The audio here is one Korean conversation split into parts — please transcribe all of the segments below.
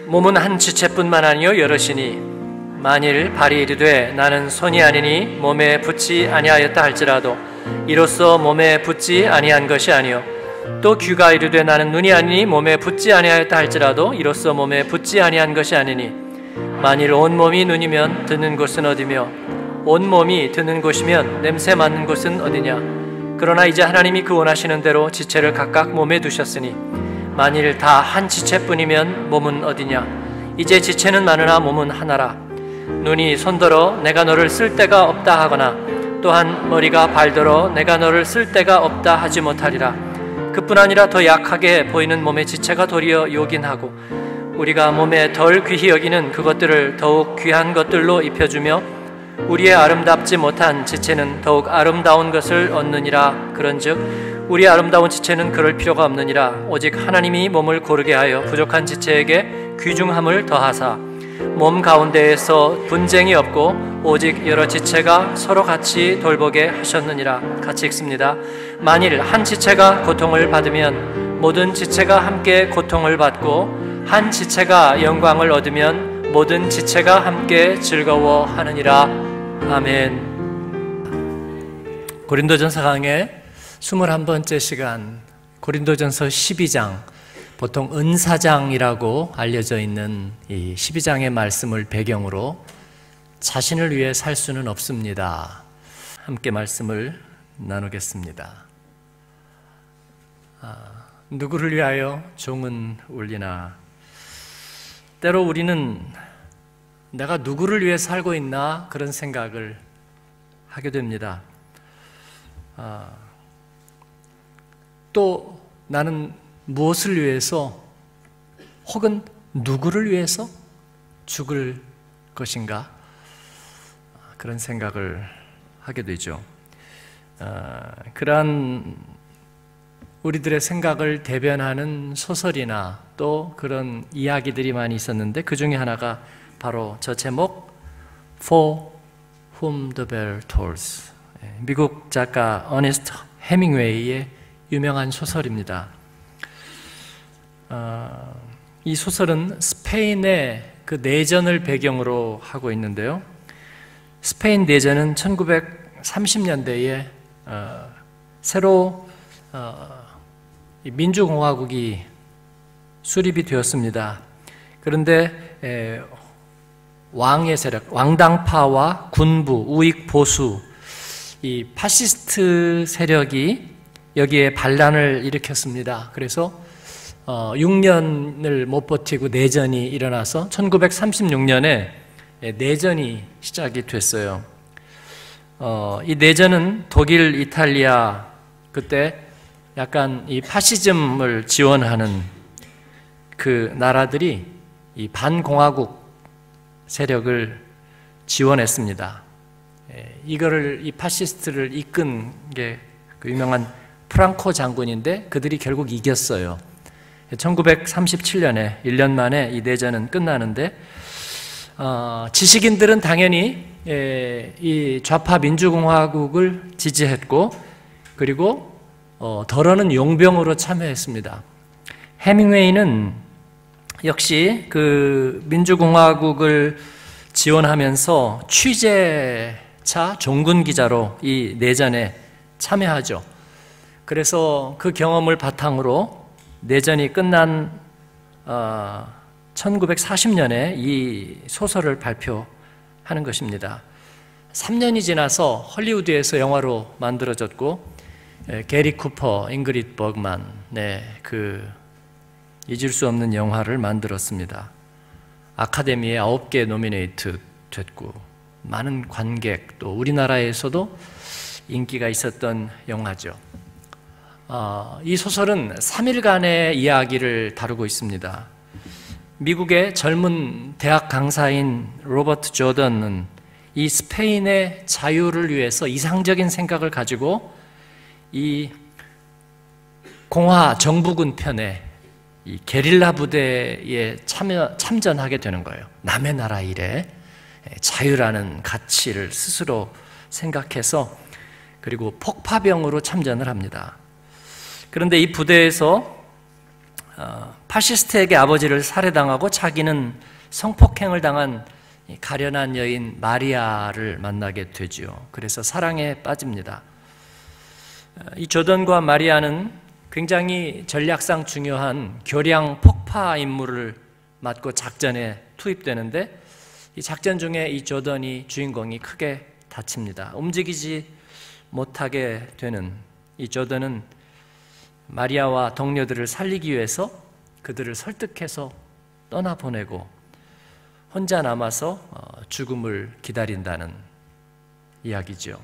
몸은 한 지체뿐만 아니요 여럿이니 만일 발이 이르되 나는 손이 아니니 몸에 붙지 아니하였다 할지라도 이로써 몸에 붙지 아니한 것이 아니요 또 귀가 이르되 나는 눈이 아니니 몸에 붙지 아니하였다 할지라도 이로써 몸에 붙지 아니한 것이 아니니 만일 온 몸이 눈이면 듣는 곳은 어디며 온 몸이 듣는 곳이면 냄새 맡는 곳은 어디냐. 그러나 이제 하나님이 그 원하시는 대로 지체를 각각 몸에 두셨으니 만일 다 한 지체뿐이면 몸은 어디냐. 이제 지체는 많으나 몸은 하나라. 눈이 손더러 내가 너를 쓸 데가 없다 하거나 또한 머리가 발더러 내가 너를 쓸 데가 없다 하지 못하리라. 그뿐 아니라 더 약하게 보이는 몸의 지체가 도리어 요긴하고 우리가 몸에 덜 귀히 여기는 그것들을 더욱 귀한 것들로 입혀주며 우리의 아름답지 못한 지체는 더욱 아름다운 것을 얻느니라. 그런즉 우리 아름다운 지체는 그럴 필요가 없느니라. 오직 하나님이 몸을 고르게 하여 부족한 지체에게 귀중함을 더하사 몸 가운데에서 분쟁이 없고 오직 여러 지체가 서로 같이 돌보게 하셨느니라. 같이 읽습니다. 만일 한 지체가 고통을 받으면 모든 지체가 함께 고통을 받고 한 지체가 영광을 얻으면 모든 지체가 함께 즐거워하느니라. 아멘. 고린도전서 강의 21번째 시간, 고린도전서 12장, 보통 은사장이라고 알려져 있는 이 12장의 말씀을 배경으로 자신을 위해 살 수는 없습니다. 함께 말씀을 나누겠습니다. 누구를 위하여 종은 울리나. 때로 우리는 내가 누구를 위해 살고 있나 그런 생각을 하게 됩니다. 또 나는 무엇을 위해서 혹은 누구를 위해서 죽을 것인가 그런 생각을 하게 되죠. 그러한 우리들의 생각을 대변하는 소설이나 또 그런 이야기들이 많이 있었는데 그 중에 하나가 바로 저 제목 For Whom the Bell Tolls, 미국 작가 어네스트 해밍웨이의 유명한 소설입니다. 이 소설은 스페인의 그 내전을 배경으로 하고 있는데요. 스페인 내전은 1930년대에 새로 민주공화국이 수립이 되었습니다. 그런데 왕의 세력, 왕당파와 군부, 우익 보수, 이 파시스트 세력이 여기에 반란을 일으켰습니다. 그래서 6년을 못 버티고 내전이 일어나서 1936년에 내전이 시작이 됐어요. 이 내전은 독일, 이탈리아, 그때 약간 이 파시즘을 지원하는 그 나라들이 이 반공화국 세력을 지원했습니다. 이거를 이 파시스트를 이끈 게 그 유명한 프랑코 장군인데 그들이 결국 이겼어요. 1937년에 1년 만에 이 내전은 끝나는데 지식인들은 당연히 이 좌파 민주공화국을 지지했고 그리고 덜어는 용병으로 참여했습니다. 해밍웨이는 역시 그 민주공화국을 지원하면서 취재차 종군 기자로 이 내전에 참여하죠. 그래서 그 경험을 바탕으로 내전이 끝난 1940년에 이 소설을 발표하는 것입니다. 3년이 지나서 헐리우드에서 영화로 만들어졌고 게리 쿠퍼, 잉그리드 버그만, 그 잊을 수 없는 영화를 만들었습니다. 아카데미에 9개 노미네이트 됐고 많은 관객, 또 우리나라에서도 인기가 있었던 영화죠. 이 소설은 3일간의 이야기를 다루고 있습니다. 미국의 젊은 대학 강사인 로버트 조던은 이 스페인의 자유를 위해서 이상적인 생각을 가지고 이 공화 정부군 편에 이 게릴라 부대에 참전하게 되는 거예요. 남의 나라 일에 자유라는 가치를 스스로 생각해서 그리고 폭파병으로 참전을 합니다. 그런데 이 부대에서 파시스트에게 아버지를 살해당하고 자기는 성폭행을 당한 가련한 여인 마리아를 만나게 되죠. 그래서 사랑에 빠집니다. 이 조던과 마리아는 굉장히 전략상 중요한 교량 폭파 임무를 맡고 작전에 투입되는데, 이 작전 중에 이 조던이 주인공이 크게 다칩니다. 움직이지 못하게 되는 이 조던은 마리아와 동료들을 살리기 위해서 그들을 설득해서 떠나보내고 혼자 남아서 죽음을 기다린다는 이야기죠.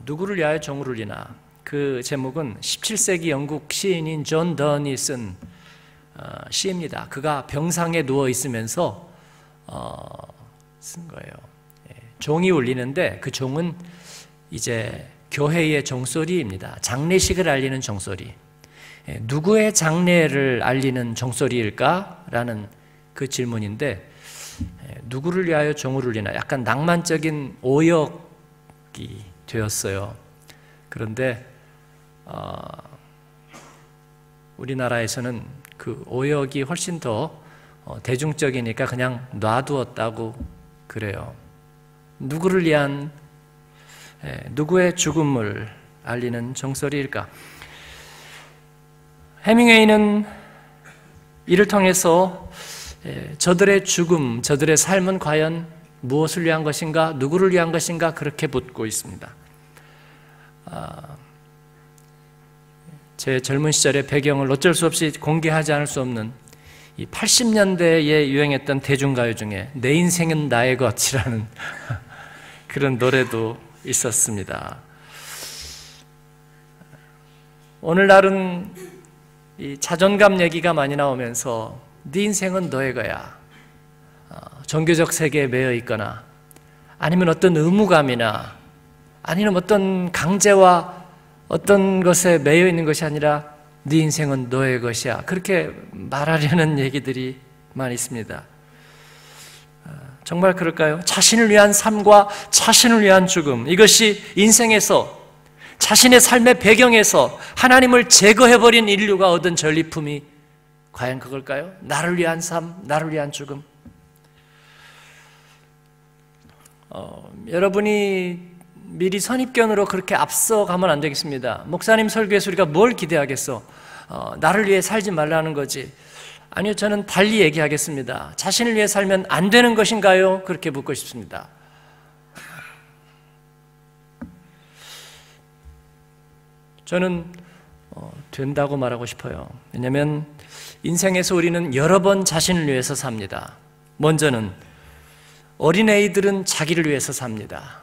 누구를 위하여 종을 울리나, 그 제목은 17세기 영국 시인인 존 던이 쓴 시입니다. 그가 병상에 누워 있으면서 쓴 거예요. 종이 울리는데 그 종은 이제 교회의 종소리입니다. 장례식을 알리는 종소리. 누구의 장례를 알리는 종소리일까라는 그 질문인데, 누구를 위하여 종을 울리나, 약간 낭만적인 오역이 되었어요. 그런데 우리나라에서는 그 오역이 훨씬 더 대중적이니까 그냥 놔두었다고 그래요. 누구를 위한, 누구의 죽음을 알리는 종소리일까? 해밍웨이는 이를 통해서 저들의 죽음, 저들의 삶은 과연 무엇을 위한 것인가, 누구를 위한 것인가, 그렇게 묻고 있습니다. 제 젊은 시절의 배경을 어쩔 수 없이 공개하지 않을 수 없는 이 80년대에 유행했던 대중가요 중에 내 인생은 나의 것이라는 그런 노래도 있었습니다. 오늘날은 이 자존감 얘기가 많이 나오면서 네 인생은 너의 거야, 종교적 세계에 매여 있거나 아니면 어떤 의무감이나 아니면 어떤 강제와 어떤 것에 매여 있는 것이 아니라 네 인생은 너의 것이야, 그렇게 말하려는 얘기들이 많이 있습니다. 정말 그럴까요? 자신을 위한 삶과 자신을 위한 죽음, 이것이 인생에서, 자신의 삶의 배경에서 하나님을 제거해버린 인류가 얻은 전리품이 과연 그걸까요? 나를 위한 삶, 나를 위한 죽음. 여러분이 미리 선입견으로 그렇게 앞서가면 안 되겠습니다. 목사님 설교에서 우리가 뭘 기대하겠어? 나를 위해 살지 말라는 거지. 아니요, 저는 달리 얘기하겠습니다. 자신을 위해 살면 안 되는 것인가요? 그렇게 묻고 싶습니다. 저는 된다고 말하고 싶어요. 왜냐하면 인생에서 우리는 여러 번 자신을 위해서 삽니다. 먼저는 어린애들은 자기를 위해서 삽니다.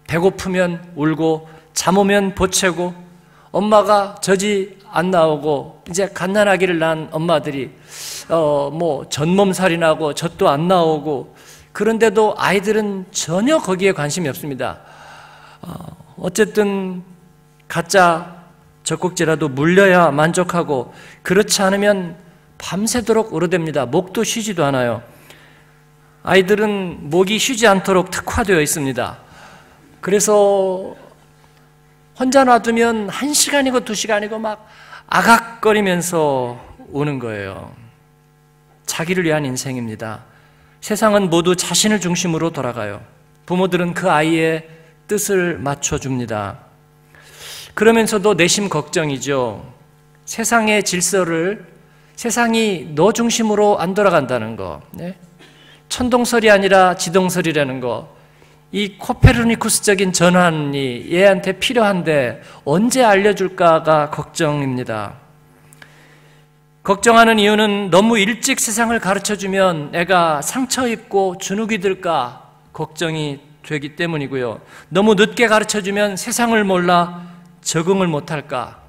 배고프면 울고 잠 오면 보채고, 엄마가 젖이 안 나오고 이제 갓난아기를 낳은 엄마들이 전몸살이 나고 젖도 안 나오고, 그런데도 아이들은 전혀 거기에 관심이 없습니다. 어쨌든 가짜 젖꼭지라도 물려야 만족하고, 그렇지 않으면 밤새도록 울어댑니다. 목도 쉬지도 않아요. 아이들은 목이 쉬지 않도록 특화되어 있습니다. 그래서 혼자 놔두면 1시간이고 2시간이고 막 아각거리면서 우는 거예요. 자기를 위한 인생입니다. 세상은 모두 자신을 중심으로 돌아가요. 부모들은 그 아이의 뜻을 맞춰줍니다. 그러면서도 내심 걱정이죠. 세상의 질서를, 세상이 너 중심으로 안 돌아간다는 거, 네? 천동설이 아니라 지동설이라는 거, 이 코페르니쿠스적인 전환이 얘한테 필요한데 언제 알려줄까가 걱정입니다. 걱정하는 이유는 너무 일찍 세상을 가르쳐주면 애가 상처 입고 주눅이 들까 걱정이 되기 때문이고요. 너무 늦게 가르쳐주면 세상을 몰라 적응을 못할까,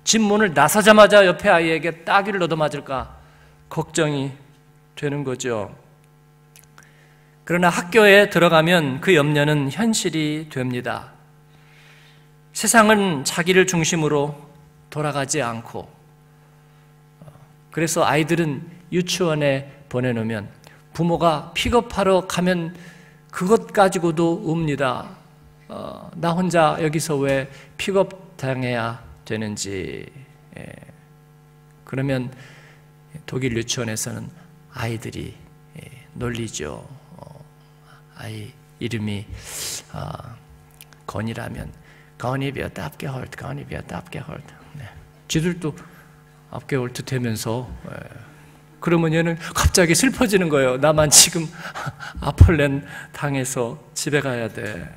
집 문을 나서자마자 옆에 아이에게 따귀를 얻어맞을까 걱정이 되는 거죠. 그러나 학교에 들어가면 그 염려는 현실이 됩니다. 세상은 자기를 중심으로 돌아가지 않고, 그래서 아이들은 유치원에 보내놓으면 부모가 픽업하러 가면 그것 가지고도 웁니다. 나 혼자 여기서 왜 픽업 당해야 되는지. 그러면 독일 유치원에서는 아이들이 놀리죠. 아이 이름이 건이라면 건이 몇 abgeholt, 건이 몇 abgeholt. 지들도 abgeholt 되면서 그러면 얘는 갑자기 슬퍼지는 거예요. 나만 지금 아폴렌 당해서 집에 가야 돼.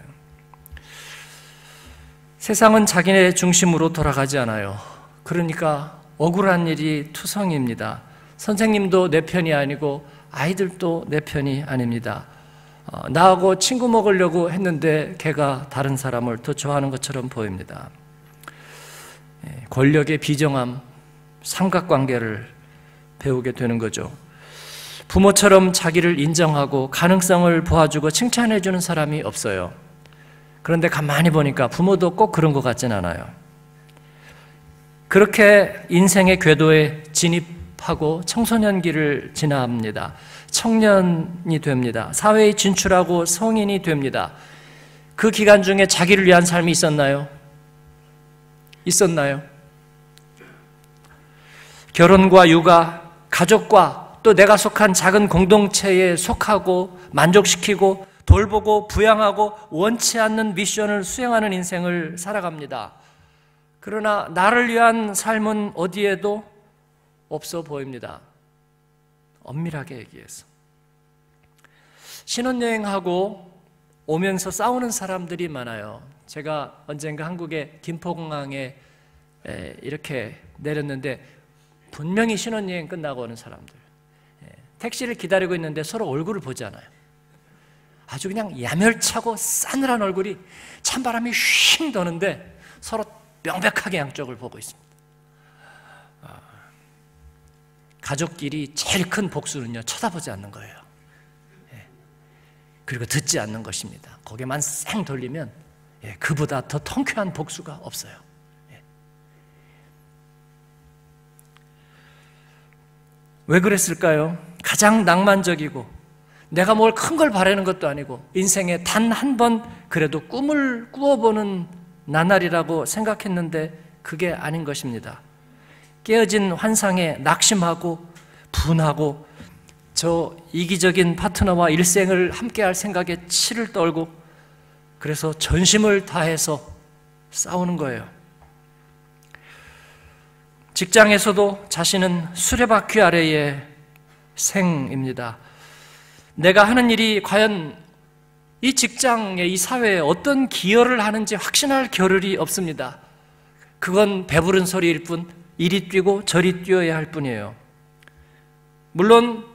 세상은 자기네 중심으로 돌아가지 않아요. 그러니까 억울한 일이 투성입니다. 선생님도 내 편이 아니고 아이들도 내 편이 아닙니다. 나하고 친구 먹으려고 했는데 걔가 다른 사람을 더 좋아하는 것처럼 보입니다. 권력의 비정함, 삼각관계를 배우게 되는 거죠. 부모처럼 자기를 인정하고 가능성을 보아주고 칭찬해주는 사람이 없어요. 그런데 가만히 보니까 부모도 꼭 그런 것 같진 않아요. 그렇게 인생의 궤도에 진입하고 청소년기를 지납니다. 청년이 됩니다. 사회에 진출하고 성인이 됩니다. 그 기간 중에 자기를 위한 삶이 있었나요? 있었나요? 결혼과 육아, 가족과 또 내가 속한 작은 공동체에 속하고 만족시키고 돌보고 부양하고 원치 않는 미션을 수행하는 인생을 살아갑니다. 그러나 나를 위한 삶은 어디에도 없어 보입니다. 엄밀하게 얘기해서. 신혼여행하고 오면서 싸우는 사람들이 많아요. 제가 언젠가 한국의 김포공항에 이렇게 내렸는데 분명히 신혼여행 끝나고 오는 사람들. 택시를 기다리고 있는데 서로 얼굴을 보지 않아요. 아주 그냥 야멸차고 싸늘한 얼굴이 찬바람이 휙 도는데 서로 명백하게 양쪽을 보고 있습니다. 가족끼리 제일 큰 복수는요, 쳐다보지 않는 거예요. 그리고 듣지 않는 것입니다. 고개만 쌩 돌리면 그보다 더 통쾌한 복수가 없어요. 왜 그랬을까요? 가장 낭만적이고 내가 뭘 큰 걸 바라는 것도 아니고 인생에 단 한 번 그래도 꿈을 꾸어보는 나날이라고 생각했는데 그게 아닌 것입니다. 깨어진 환상에 낙심하고 분하고 저 이기적인 파트너와 일생을 함께할 생각에 치를 떨고 그래서 전심을 다해서 싸우는 거예요. 직장에서도 자신은 수레바퀴 아래의 생입니다. 내가 하는 일이 과연 이 직장에, 이 사회에 어떤 기여를 하는지 확신할 겨를이 없습니다. 그건 배부른 소리일 뿐 이리 뛰고 저리 뛰어야 할 뿐이에요. 물론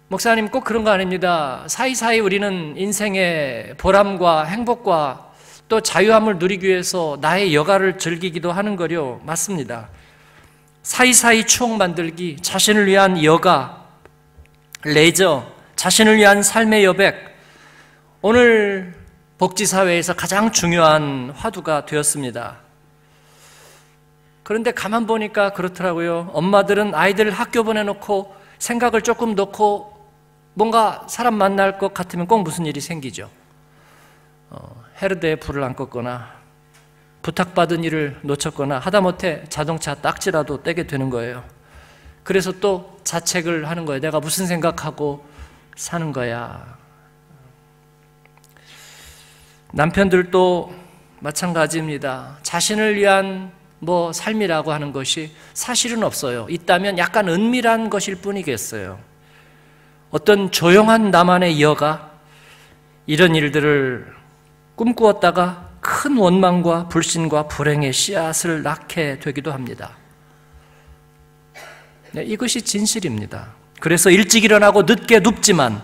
목사님 꼭 그런 거 아닙니다. 사이사이 우리는 인생의 보람과 행복과 또 자유함을 누리기 위해서 나의 여가를 즐기기도 하는 거요. 맞습니다. 사이사이 추억 만들기, 자신을 위한 여가, 레저, 자신을 위한 삶의 여백, 오늘 복지사회에서 가장 중요한 화두가 되었습니다. 그런데 가만 보니까 그렇더라고요. 엄마들은 아이들 학교 보내놓고 생각을 조금 놓고 뭔가 사람 만날 것 같으면 꼭 무슨 일이 생기죠. 헤르데에 불을 안 껐거나 부탁받은 일을 놓쳤거나 하다못해 자동차 딱지라도 떼게 되는 거예요. 그래서 또 자책을 하는 거예요. 내가 무슨 생각하고 사는 거야. 남편들도 마찬가지입니다. 자신을 위한 삶이라고 하는 것이 사실은 없어요. 있다면 약간 은밀한 것일 뿐이겠어요. 어떤 조용한 나만의 여가 이런 일들을 꿈꾸었다가 큰 원망과 불신과 불행의 씨앗을 낳게 되기도 합니다. 네, 이것이 진실입니다. 그래서 일찍 일어나고 늦게 눕지만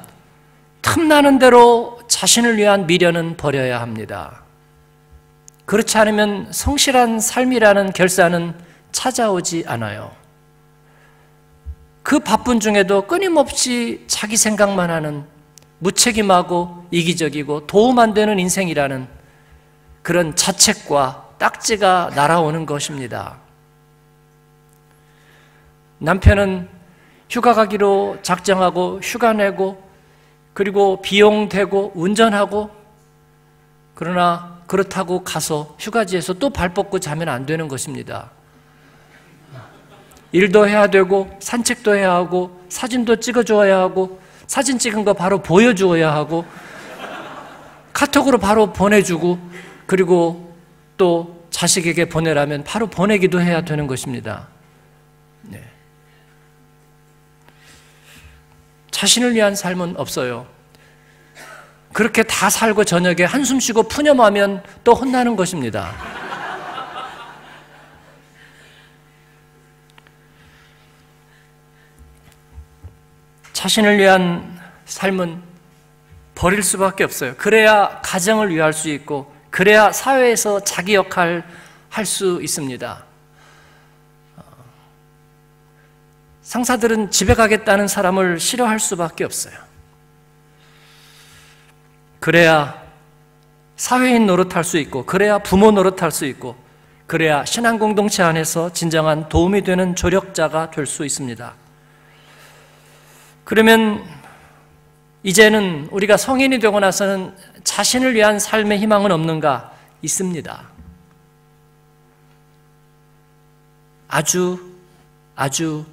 틈나는 대로 자신을 위한 미련은 버려야 합니다. 그렇지 않으면 성실한 삶이라는 결산은 찾아오지 않아요. 그 바쁜 중에도 끊임없이 자기 생각만 하는 무책임하고 이기적이고 도움 안 되는 인생이라는 그런 자책과 딱지가 날아오는 것입니다. 남편은 휴가 가기로 작정하고 휴가 내고 그리고 비용 대고 운전하고 그러나 그렇다고 가서 휴가지에서 또 발 뻗고 자면 안 되는 것입니다. 일도 해야 되고 산책도 해야 하고 사진도 찍어줘야 하고 사진 찍은 거 바로 보여주어야 하고 카톡으로 바로 보내주고 그리고 또 자식에게 보내라면 바로 보내기도 해야 되는 것입니다. 네. 자신을 위한 삶은 없어요. 그렇게 다 살고 저녁에 한숨 쉬고 푸념하면 또 혼나는 것입니다. 자신을 위한 삶은 버릴 수밖에 없어요. 그래야 가정을 위할 수 있고 그래야 사회에서 자기 역할 할 수 있습니다. 상사들은 집에 가겠다는 사람을 싫어할 수밖에 없어요. 그래야 사회인 노릇할 수 있고 그래야 부모 노릇할 수 있고 그래야 신앙 공동체 안에서 진정한 도움이 되는 조력자가 될 수 있습니다. 그러면 이제는 우리가 성인이 되고 나서는 자신을 위한 삶의 희망은 없는가? 있습니다. 아주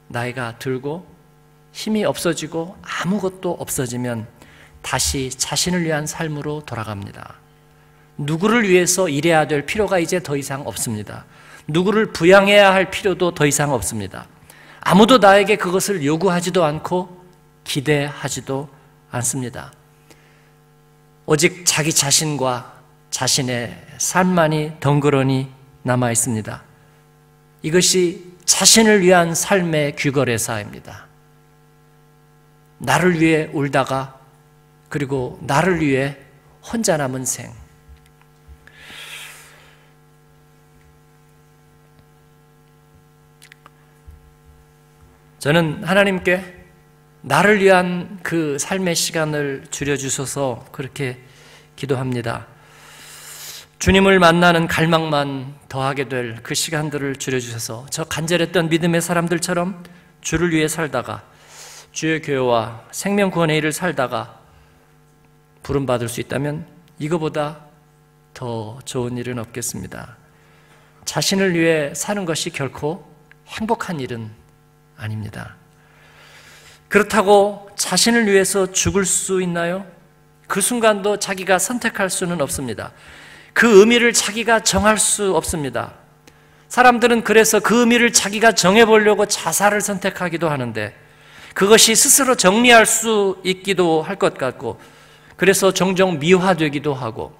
나이가 들고 힘이 없어지고 아무것도 없어지면 다시 자신을 위한 삶으로 돌아갑니다. 누구를 위해서 일해야 될 필요가 이제 더 이상 없습니다. 누구를 부양해야 할 필요도 더 이상 없습니다. 아무도 나에게 그것을 요구하지도 않고 기대하지도 않습니다. 오직 자기 자신과 자신의 삶만이 덩그러니 남아 있습니다. 이것이 자신을 위한 삶의 귀거래사입니다. 나를 위해 울다가 그리고 나를 위해 혼자 남은 생. 저는 하나님께 나를 위한 그 삶의 시간을 줄여주셔서 그렇게 기도합니다. 주님을 만나는 갈망만 더하게 될 그 시간들을 줄여주셔서 저 간절했던 믿음의 사람들처럼 주를 위해 살다가 주의 교회와 생명구원의 일을 살다가 부름받을 수 있다면 이거보다 더 좋은 일은 없겠습니다. 자신을 위해 사는 것이 결코 행복한 일은 아닙니다. 그렇다고 자신을 위해서 죽을 수 있나요? 그 순간도 자기가 선택할 수는 없습니다. 그 의미를 자기가 정할 수 없습니다. 사람들은 그래서 그 의미를 자기가 정해보려고 자살을 선택하기도 하는데 그것이 스스로 정리할 수 있기도 할 것 같고 그래서 종종 미화되기도 하고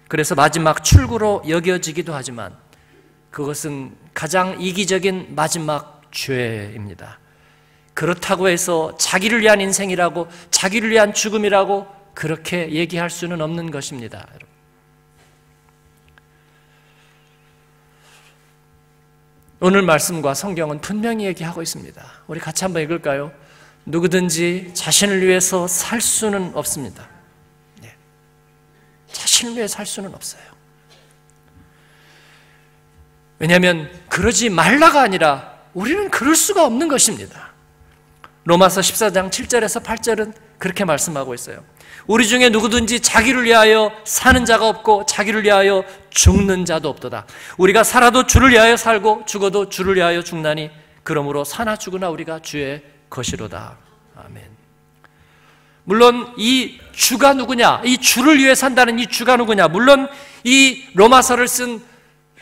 그래서 마지막 출구로 여겨지기도 하지만 그것은 가장 이기적인 마지막 죄입니다. 그렇다고 해서 자기를 위한 인생이라고 자기를 위한 죽음이라고 그렇게 얘기할 수는 없는 것입니다. 여러분. 오늘 말씀과 성경은 분명히 얘기하고 있습니다. 우리 같이 한번 읽을까요? 누구든지 자신을 위해서 살 수는 없습니다. 네. 자신을 위해 살 수는 없어요. 왜냐하면 그러지 말라가 아니라 우리는 그럴 수가 없는 것입니다. 로마서 14장 7절에서 8절은 그렇게 말씀하고 있어요. 우리 중에 누구든지 자기를 위하여 사는 자가 없고 자기를 위하여 죽는 자도 없도다. 우리가 살아도 주를 위하여 살고 죽어도 주를 위하여 죽나니 그러므로 사나 죽으나 우리가 주의 것이로다. 아멘. 물론 이 주가 누구냐? 이 주를 위해 산다는 이 주가 누구냐? 물론 이 로마서를 쓴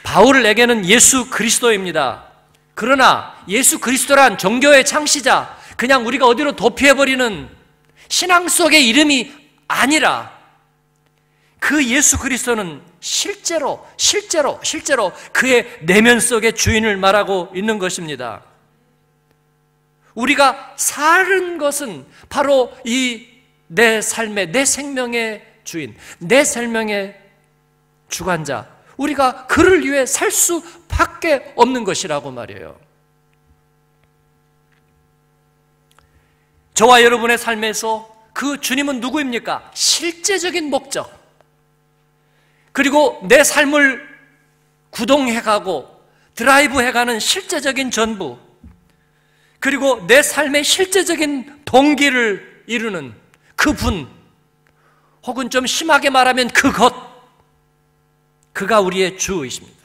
바울에게는 예수 그리스도입니다. 그러나 예수 그리스도란 종교의 창시자, 그냥 우리가 어디로 도피해버리는 신앙 속의 이름이 아니라 그 예수 그리스도는 실제로 그의 내면 속의 주인을 말하고 있는 것입니다. 우리가 사는 것은 바로 이 내 삶의, 내 생명의 주인, 내 생명의 주관자, 우리가 그를 위해 살 수밖에 없는 것이라고 말이에요. 저와 여러분의 삶에서 그 주님은 누구입니까? 실제적인 목적, 그리고 내 삶을 구동해가고 드라이브해가는 실제적인 전부, 그리고 내 삶의 실제적인 동기를 이루는 그분, 혹은 좀 심하게 말하면 그것, 그가 우리의 주이십니다.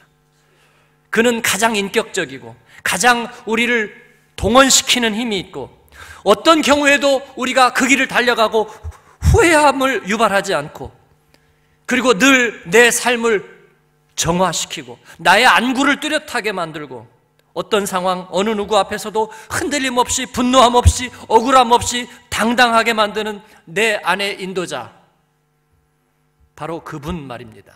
그는 가장 인격적이고 가장 우리를 동원시키는 힘이 있고 어떤 경우에도 우리가 그 길을 달려가고 후회함을 유발하지 않고 그리고 늘 내 삶을 정화시키고 나의 안구를 뚜렷하게 만들고 어떤 상황, 어느 누구 앞에서도 흔들림 없이 분노함 없이 억울함 없이 당당하게 만드는 내 안의 인도자, 바로 그분 말입니다.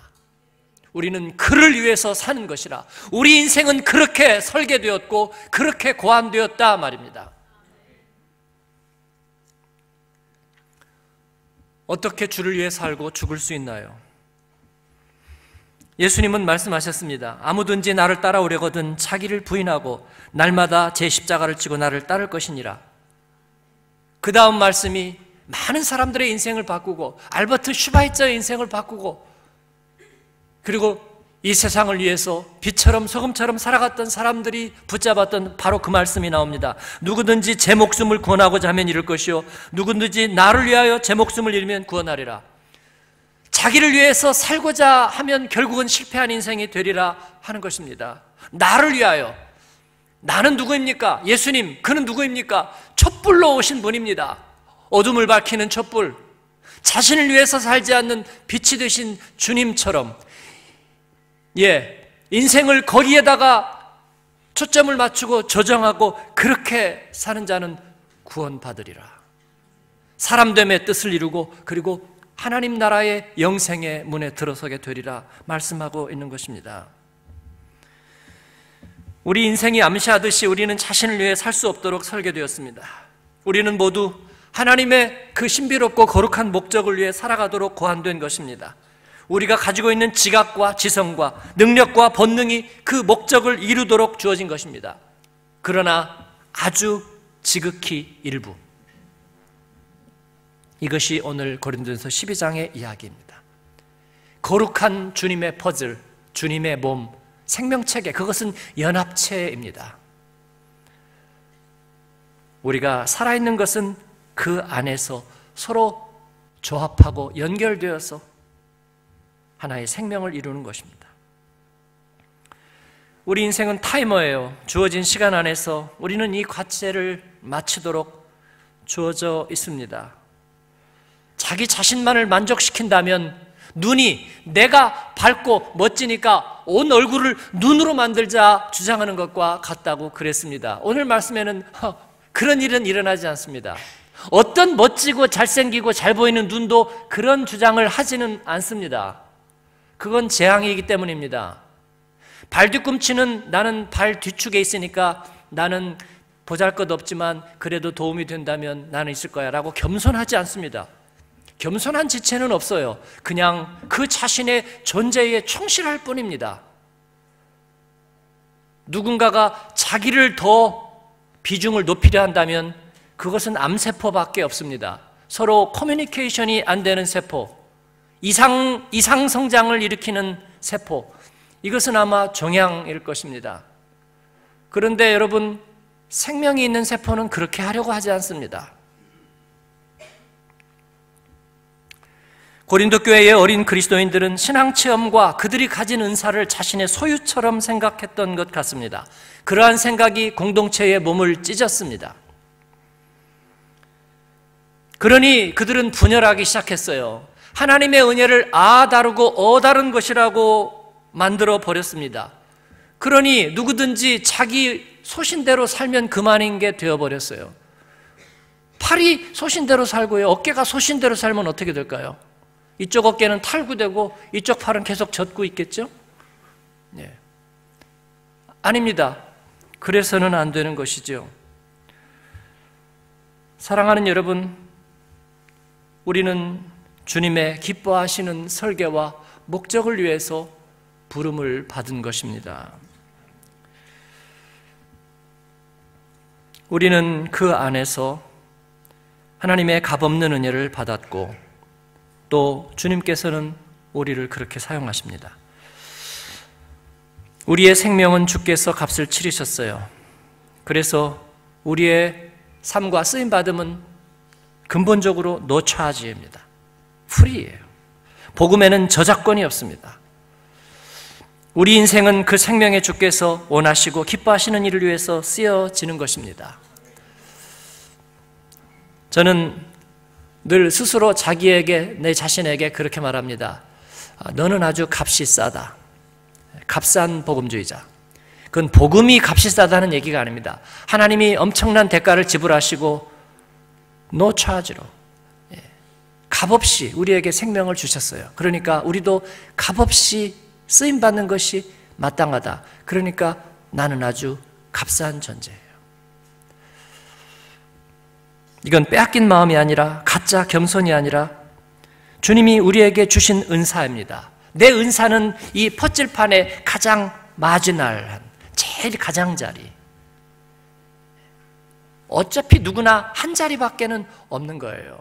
우리는 그를 위해서 사는 것이라. 우리 인생은 그렇게 설계되었고 그렇게 고안되었다 말입니다. 어떻게 주를 위해 살고 죽을 수 있나요? 예수님은 말씀하셨습니다. 아무든지 나를 따라오려거든 자기를 부인하고 날마다 제 십자가를 지고 나를 따를 것이니라. 그 다음 말씀이 많은 사람들의 인생을 바꾸고 알버트 슈바이처의 인생을 바꾸고 그리고 이 세상을 위해서 빛처럼 소금처럼 살아갔던 사람들이 붙잡았던 바로 그 말씀이 나옵니다. 누구든지 제 목숨을 구원하고자 하면 잃을 것이요 누구든지 나를 위하여 제 목숨을 잃으면 구원하리라. 자기를 위해서 살고자 하면 결국은 실패한 인생이 되리라 하는 것입니다. 나를 위하여. 나는 누구입니까? 예수님, 그는 누구입니까? 촛불로 오신 분입니다. 어둠을 밝히는 촛불. 자신을 위해서 살지 않는 빛이 되신 주님처럼 인생을 거기에다가 초점을 맞추고 조정하고 그렇게 사는 자는 구원받으리라. 사람됨의 뜻을 이루고 그리고 하나님 나라의 영생의 문에 들어서게 되리라 말씀하고 있는 것입니다. 우리 인생이 암시하듯이 우리는 자신을 위해 살 수 없도록 설계되었습니다. 우리는 모두 하나님의 그 신비롭고 거룩한 목적을 위해 살아가도록 고안된 것입니다. 우리가 가지고 있는 지각과 지성과 능력과 본능이 그 목적을 이루도록 주어진 것입니다. 그러나 아주 지극히 일부. 이것이 오늘 고린도전서 12장의 이야기입니다. 거룩한 주님의 퍼즐, 주님의 몸, 생명체계, 그것은 연합체입니다. 우리가 살아있는 것은 그 안에서 서로 조합하고 연결되어서 하나의 생명을 이루는 것입니다. 우리 인생은 타이머예요. 주어진 시간 안에서 우리는 이 과제를 마치도록 주어져 있습니다. 자기 자신만을 만족시킨다면 눈이 내가 밝고 멋지니까 온 얼굴을 눈으로 만들자 주장하는 것과 같다고 그랬습니다. 오늘 말씀에는 그런 일은 일어나지 않습니다. 어떤 멋지고 잘생기고 잘 보이는 눈도 그런 주장을 하지는 않습니다. 그건 재앙이기 때문입니다. 발 뒤꿈치는 나는 발 뒤축에 있으니까 나는 보잘것없지만 그래도 도움이 된다면 나는 있을 거야 라고 겸손하지 않습니다. 겸손한 지체는 없어요. 그냥 그 자신의 존재에 충실할 뿐입니다. 누군가가 자기를 더 비중을 높이려 한다면 그것은 암세포밖에 없습니다. 서로 커뮤니케이션이 안 되는 세포, 이상 성장을 일으키는 세포, 이것은 아마 종양일 것입니다. 그런데 여러분, 생명이 있는 세포는 그렇게 하려고 하지 않습니다. 고린도 교회의 어린 그리스도인들은 신앙체험과 그들이 가진 은사를 자신의 소유처럼 생각했던 것 같습니다. 그러한 생각이 공동체의 몸을 찢었습니다. 그러니 그들은 분열하기 시작했어요. 하나님의 은혜를 다르고 다른 것이라고 만들어 버렸습니다. 그러니 누구든지 자기 소신대로 살면 그만인 게 되어버렸어요. 팔이 소신대로 살고요, 어깨가 소신대로 살면 어떻게 될까요? 이쪽 어깨는 탈구되고 이쪽 팔은 계속 젖고 있겠죠? 네. 아닙니다. 그래서는 안 되는 것이죠. 사랑하는 여러분, 우리는 주님의 기뻐하시는 설계와 목적을 위해서 부름을 받은 것입니다. 우리는 그 안에서 하나님의 값없는 은혜를 받았고 또 주님께서는 우리를 그렇게 사용하십니다. 우리의 생명은 주께서 값을 치르셨어요. 그래서 우리의 삶과 쓰임받음은 근본적으로 노차지입니다. 프리예요. 복음에는 저작권이 없습니다. 우리 인생은 그 생명의 주께서 원하시고 기뻐하시는 일을 위해서 쓰여지는 것입니다. 저는 늘 스스로 자기에게, 내 자신에게 그렇게 말합니다. 너는 아주 값이 싸다. 값싼 복음주의자. 그건 복음이 값이 싸다는 얘기가 아닙니다. 하나님이 엄청난 대가를 지불하시고 no charge로, 값없이 우리에게 생명을 주셨어요. 그러니까 우리도 값없이 쓰임받는 것이 마땅하다. 그러니까 나는 아주 값싼 존재예요. 이건 빼앗긴 마음이 아니라, 가짜 겸손이 아니라 주님이 우리에게 주신 은사입니다. 내 은사는 이 퍼즐판의 가장 마지널한, 제일 가장자리. 어차피 누구나 한 자리밖에는 없는 거예요.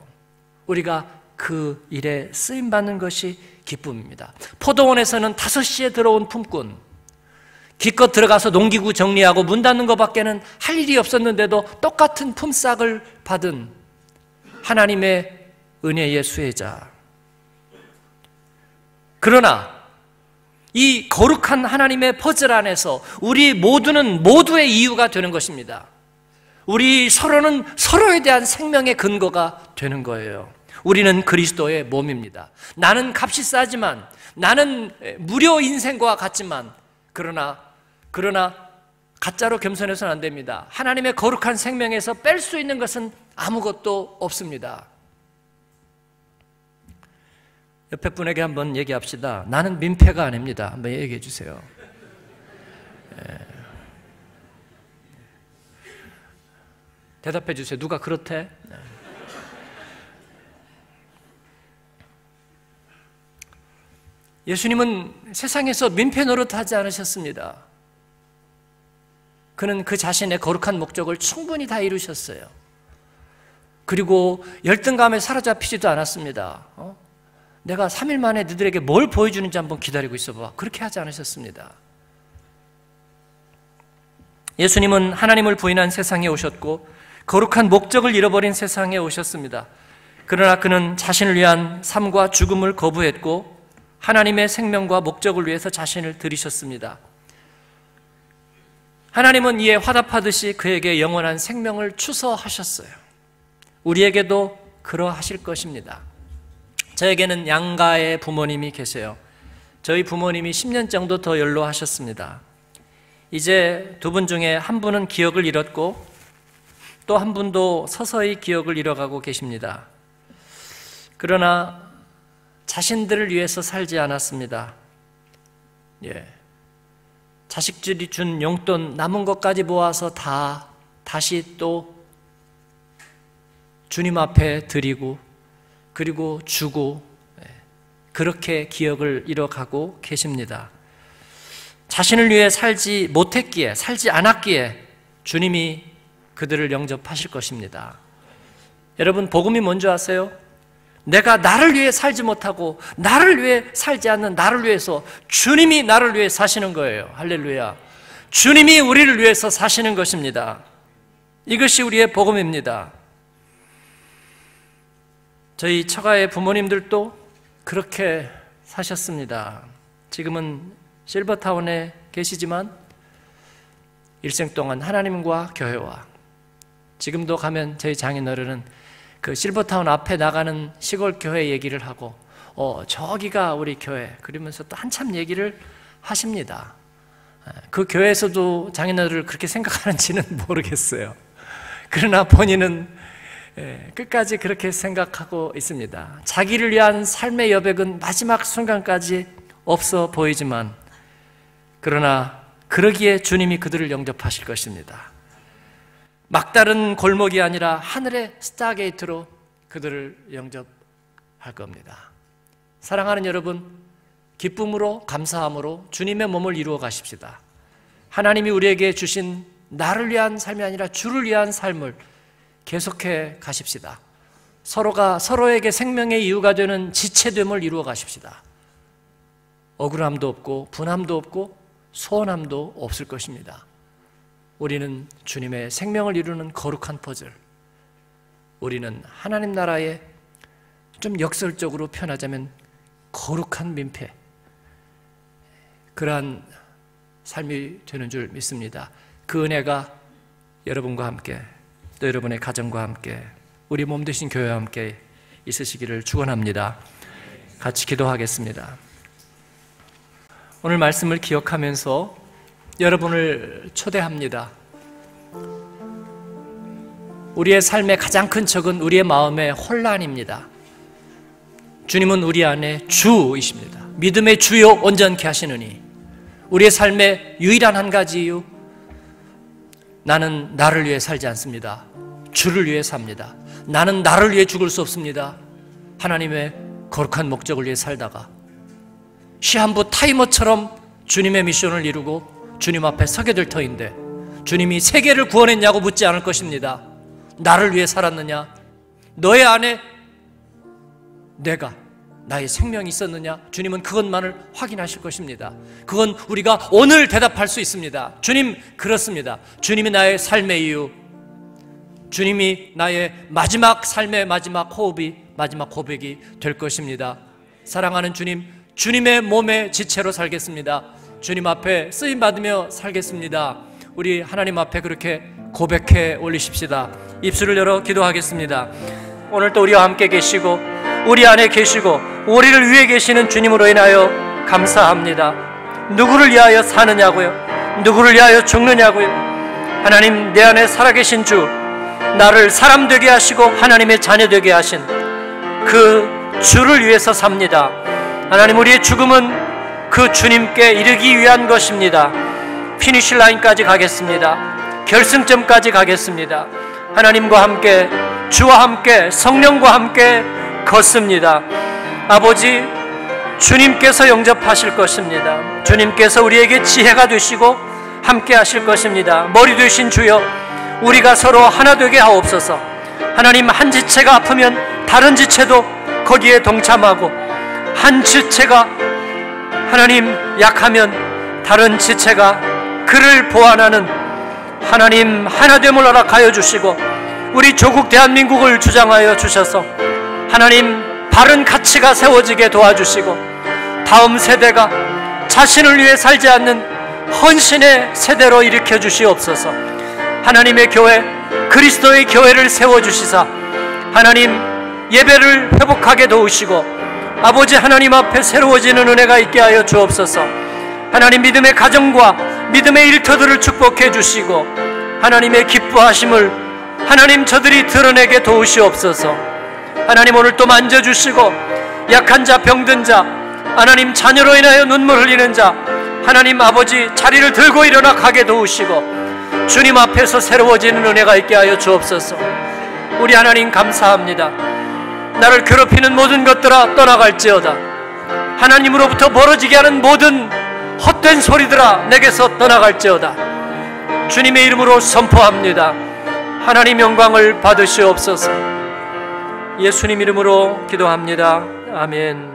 우리가 그 일에 쓰임받는 것이 기쁨입니다. 포도원에서는 5시에 들어온 품꾼, 기껏 들어가서 농기구 정리하고 문 닫는 것밖에는 할 일이 없었는데도 똑같은 품삯을 받은 하나님의 은혜의 수혜자. 그러나 이 거룩한 하나님의 퍼즐 안에서 우리 모두는 모두의 이유가 되는 것입니다. 우리 서로는 서로에 대한 생명의 근거가 되는 거예요. 우리는 그리스도의 몸입니다. 나는 값이 싸지만, 나는 무료 인생과 같지만, 그러나 가짜로 겸손해서는 안 됩니다. 하나님의 거룩한 생명에서 뺄 수 있는 것은 아무것도 없습니다. 옆에 분에게 한번 얘기합시다. 나는 민폐가 아닙니다. 한번 얘기해 주세요. 대답해 주세요. 누가 그렇대? 예수님은 세상에서 민폐 노릇하지 않으셨습니다. 그는 그 자신의 거룩한 목적을 충분히 다 이루셨어요. 그리고 열등감에 사로잡히지도 않았습니다. 내가 3일 만에 너희들에게 뭘 보여주는지 한번 기다리고 있어봐. 그렇게 하지 않으셨습니다. 예수님은 하나님을 부인한 세상에 오셨고 거룩한 목적을 잃어버린 세상에 오셨습니다. 그러나 그는 자신을 위한 삶과 죽음을 거부했고 하나님의 생명과 목적을 위해서 자신을 들이셨습니다. 하나님은 이에 화답하듯이 그에게 영원한 생명을 추서하셨어요. 우리에게도 그러하실 것입니다. 저에게는 양가의 부모님이 계세요. 저희 부모님이 10년 정도 더 연로하셨습니다. 이제 두 분 중에 한 분은 기억을 잃었고 또 한 분도 서서히 기억을 잃어가고 계십니다. 그러나 자신들을 위해서 살지 않았습니다. 자식들이 준 용돈 남은 것까지 모아서 다시 또 주님 앞에 드리고 그리고 주고 그렇게 기억을 잃어가고 계십니다. 자신을 위해 살지 못했기에, 살지 않았기에 주님이 그들을 영접하실 것입니다. 여러분, 복음이 뭔지 아세요? 내가 나를 위해 살지 못하고 나를 위해 살지 않는 나를 위해서 주님이 나를 위해 사시는 거예요. 할렐루야. 주님이 우리를 위해서 사시는 것입니다. 이것이 우리의 복음입니다. 저희 처가의 부모님들도 그렇게 사셨습니다. 지금은 실버타운에 계시지만 일생 동안 하나님과 교회와, 지금도 가면 저희 장인어른은 그 실버타운 앞에 나가는 시골 교회 얘기를 하고 저기가 우리 교회, 그러면서 또 한참 얘기를 하십니다. 그 교회에서도 장인어른을 그렇게 생각하는지는 모르겠어요. 그러나 본인은 끝까지 그렇게 생각하고 있습니다. 자기를 위한 삶의 여백은 마지막 순간까지 없어 보이지만, 그러나 그러기에 주님이 그들을 영접하실 것입니다. 막다른 골목이 아니라 하늘의 스타게이트로 그들을 영접할 겁니다. 사랑하는 여러분, 기쁨으로 감사함으로 주님의 몸을 이루어 가십시다. 하나님이 우리에게 주신 나를 위한 삶이 아니라 주를 위한 삶을 계속해 가십시다. 서로가 서로에게 생명의 이유가 되는 지체됨을 이루어 가십시다. 억울함도 없고 분함도 없고 소원함도 없을 것입니다. 우리는 주님의 생명을 이루는 거룩한 퍼즐, 우리는 하나님 나라의 좀 역설적으로 표현하자면 거룩한 민폐, 그러한 삶이 되는 줄 믿습니다. 그 은혜가 여러분과 함께 또 여러분의 가정과 함께 우리 몸 되신 교회와 함께 있으시기를 축원합니다. 같이 기도하겠습니다. 오늘 말씀을 기억하면서 여러분을 초대합니다. 우리의 삶의 가장 큰 적은 우리의 마음의 혼란입니다. 주님은 우리 안에 주이십니다. 믿음의 주요 온전케 하시느니 우리의 삶의 유일한 한 가지 이유, 나는 나를 위해 살지 않습니다. 주를 위해 삽니다. 나는 나를 위해 죽을 수 없습니다. 하나님의 거룩한 목적을 위해 살다가 시한부 타이머처럼 주님의 미션을 이루고 주님 앞에 서게 될 터인데 주님이 세계를 구원했냐고 묻지 않을 것입니다. 나를 위해 살았느냐? 너의 안에 내가 나의 생명이 있었느냐? 주님은 그것만을 확인하실 것입니다. 그건 우리가 오늘 대답할 수 있습니다. 주님, 그렇습니다. 주님이 나의 삶의 이유, 주님이 나의 마지막 삶의 마지막 호흡이, 마지막 고백이 될 것입니다. 사랑하는 주님, 주님의 몸의 지체로 살겠습니다. 주님 앞에 쓰임받으며 살겠습니다. 우리 하나님 앞에 그렇게 고백해 올리십시다. 입술을 열어 기도하겠습니다. 오늘도 우리와 함께 계시고 우리 안에 계시고 우리를 위해 계시는 주님으로 인하여 감사합니다. 누구를 위하여 사느냐고요? 누구를 위하여 죽느냐고요? 하나님, 내 안에 살아계신 주, 나를 사람 되게 하시고 하나님의 자녀 되게 하신 그 주를 위해서 삽니다. 하나님, 우리의 죽음은 그 주님께 이르기 위한 것입니다. 피니시 라인까지 가겠습니다. 결승점까지 가겠습니다. 하나님과 함께, 주와 함께, 성령과 함께 걷습니다. 아버지, 주님께서 영접하실 것입니다. 주님께서 우리에게 지혜가 되시고 함께 하실 것입니다. 머리 되신 주여, 우리가 서로 하나 되게 하옵소서. 하나님, 한 지체가 아프면 다른 지체도 거기에 동참하고, 한 지체가 하나님 약하면 다른 지체가 그를 보완하는 하나님 하나됨을 허락하여 주시고, 우리 조국 대한민국을 주장하여 주셔서 하나님 바른 가치가 세워지게 도와주시고, 다음 세대가 자신을 위해 살지 않는 헌신의 세대로 일으켜 주시옵소서. 하나님의 교회, 그리스도의 교회를 세워주시사 하나님 예배를 회복하게 도우시고, 아버지 하나님 앞에 새로워지는 은혜가 있게 하여 주옵소서. 하나님, 믿음의 가정과 믿음의 일터들을 축복해 주시고 하나님의 기뻐하심을 하나님 저들이 드러내게 도우시옵소서. 하나님, 오늘 또 만져주시고 약한 자, 병든 자, 하나님 자녀로 인하여 눈물 흘리는 자, 하나님 아버지 자리를 들고 일어나 가게 도우시고 주님 앞에서 새로워지는 은혜가 있게 하여 주옵소서. 우리 하나님 감사합니다. 나를 괴롭히는 모든 것들아 떠나갈지어다. 하나님으로부터 멀어지게 하는 모든 헛된 소리들아 내게서 떠나갈지어다. 주님의 이름으로 선포합니다. 하나님 영광을 받으시옵소서. 예수님 이름으로 기도합니다. 아멘.